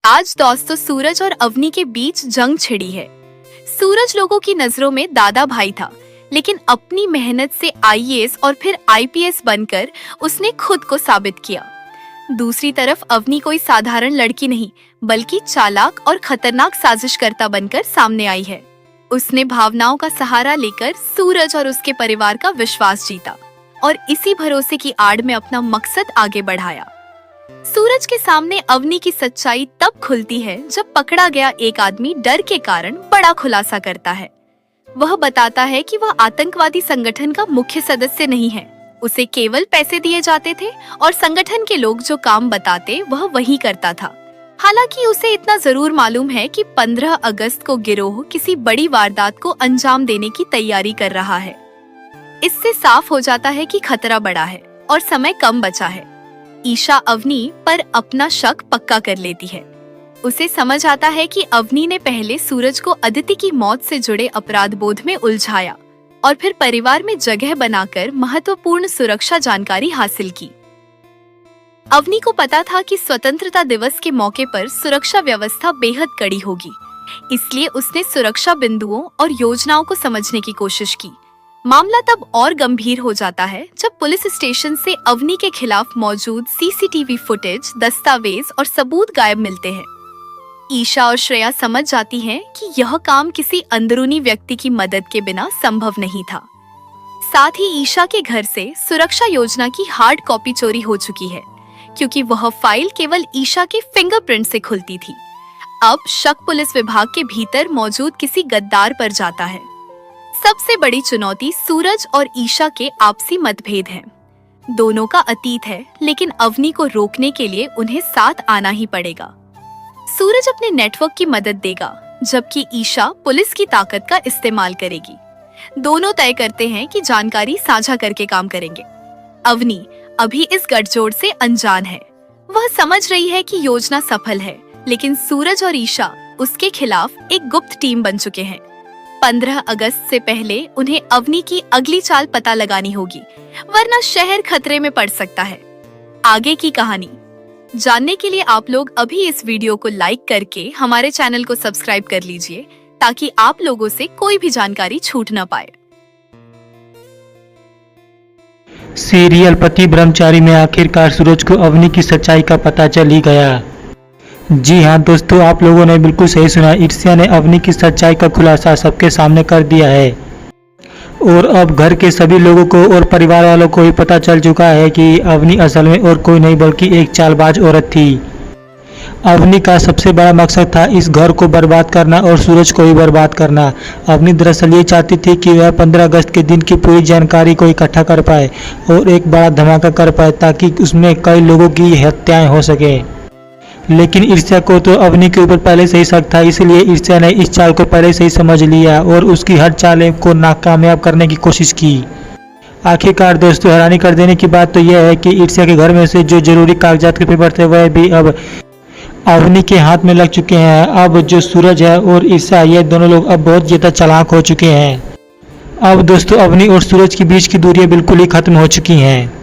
आज दोस्तों सूरज और अवनी के बीच जंग छिड़ी है। सूरज लोगों की नजरों में दादा भाई था, लेकिन अपनी मेहनत से आईएएस और फिर आईपीएस बनकर उसने खुद को साबित किया। दूसरी तरफ अवनी कोई साधारण लड़की नहीं, बल्कि चालाक और खतरनाक साजिशकर्ता बनकर सामने आई है। उसने भावनाओं का सहारा लेकर सूरज और उसके परिवार का विश्वास जीता और इसी भरोसे की आड़ में अपना मकसद आगे बढ़ाया। सूरज के सामने अवनी की सच्चाई तब खुलती है जब पकड़ा गया एक आदमी डर के कारण बड़ा खुलासा करता है। वह बताता है कि वह आतंकवादी संगठन का मुख्य सदस्य नहीं है, उसे केवल पैसे दिए जाते थे और संगठन के लोग जो काम बताते वह वही करता था। हालांकि उसे इतना जरूर मालूम है कि 15 अगस्त को गिरोह किसी बड़ी वारदात को अंजाम देने की तैयारी कर रहा है। इससे साफ हो जाता है कि खतरा बड़ा है और समय कम बचा है। ईशा अवनी पर अपना शक पक्का कर लेती है। उसे समझ आता है कि अवनी ने पहले सूरज को अदिति की मौत से जुड़े अपराध बोध में उलझाया और फिर परिवार में जगह बनाकर महत्वपूर्ण सुरक्षा जानकारी हासिल की। अवनी को पता था कि स्वतंत्रता दिवस के मौके पर सुरक्षा व्यवस्था बेहद कड़ी होगी, इसलिए उसने सुरक्षा बिंदुओं और योजनाओं को समझने की कोशिश की। मामला तब और गंभीर हो जाता है जब पुलिस स्टेशन से अवनी के खिलाफ मौजूद सीसीटीवी फुटेज, दस्तावेज और सबूत गायब मिलते हैं। ईशा और श्रेया समझ जाती हैं कि यह काम किसी अंदरूनी व्यक्ति की मदद के बिना संभव नहीं था। साथ ही ईशा के घर से सुरक्षा योजना की हार्ड कॉपी चोरी हो चुकी है, क्योंकि वह फाइल केवल ईशा के फिंगरप्रिंट से खुलती थी। अब शक पुलिस विभाग के भीतर मौजूद किसी गद्दार पर जाता है। सबसे बड़ी चुनौती सूरज और ईशा के आपसी मतभेद हैं। दोनों का अतीत है, लेकिन अवनी को रोकने के लिए उन्हें साथ आना ही पड़ेगा। सूरज अपने नेटवर्क की मदद देगा, जबकि ईशा पुलिस की ताकत का इस्तेमाल करेगी। दोनों तय करते हैं कि जानकारी साझा करके काम करेंगे। अवनी अभी इस गठजोड़ से अनजान है। वह समझ रही है कि योजना सफल है, लेकिन सूरज और ईशा उसके खिलाफ एक गुप्त टीम बन चुके हैं। 15 अगस्त से पहले उन्हें अवनी की अगली चाल पता लगानी होगी, वरना शहर खतरे में पड़ सकता है। आगे की कहानी जानने के लिए आप लोग अभी इस वीडियो को लाइक करके हमारे चैनल को सब्सक्राइब कर लीजिए, ताकि आप लोगों से कोई भी जानकारी छूट न पाए। सीरियल पति ब्रह्मचारी में आखिरकार सूरज को अवनी की सच्चाई का पता चल ही गया। जी हाँ दोस्तों, आप लोगों ने बिल्कुल सही सुना। ईर्ष्या ने अवनी की सच्चाई का खुलासा सबके सामने कर दिया है और अब घर के सभी लोगों को और परिवार वालों को भी पता चल चुका है कि अवनी असल में और कोई नहीं बल्कि एक चालबाज औरत थी। अवनी का सबसे बड़ा मकसद था इस घर को बर्बाद करना और सूरज को भी बर्बाद करना। अवनी दरअसल ये चाहती थी कि वह 15 अगस्त के दिन की पूरी जानकारी को इकट्ठा कर पाए और एक बड़ा धमाका कर पाए, ताकि उसमें कई लोगों की हत्याएं हो सके। लेकिन ईर्ष्या को तो अवनी के ऊपर पहले से ही शक था, इसलिए ईर्ष्या ने इस चाल को पहले से ही समझ लिया और उसकी हर चाल को नाकामयाब करने की कोशिश की। आखिरकार दोस्तों, हैरानी कर देने की बात तो यह है कि ईर्ष्या के घर में से जो जरूरी कागजात के पेपर थे वह भी अब अवनी के हाथ में लग चुके हैं। अब जो सूरज है और ईर्ष्या, ये दोनों लोग अब बहुत ज़्यादा चालाक हो चुके हैं। अब दोस्तों, अवनी और सूरज के बीच की दूरियां बिल्कुल ही खत्म हो चुकी हैं।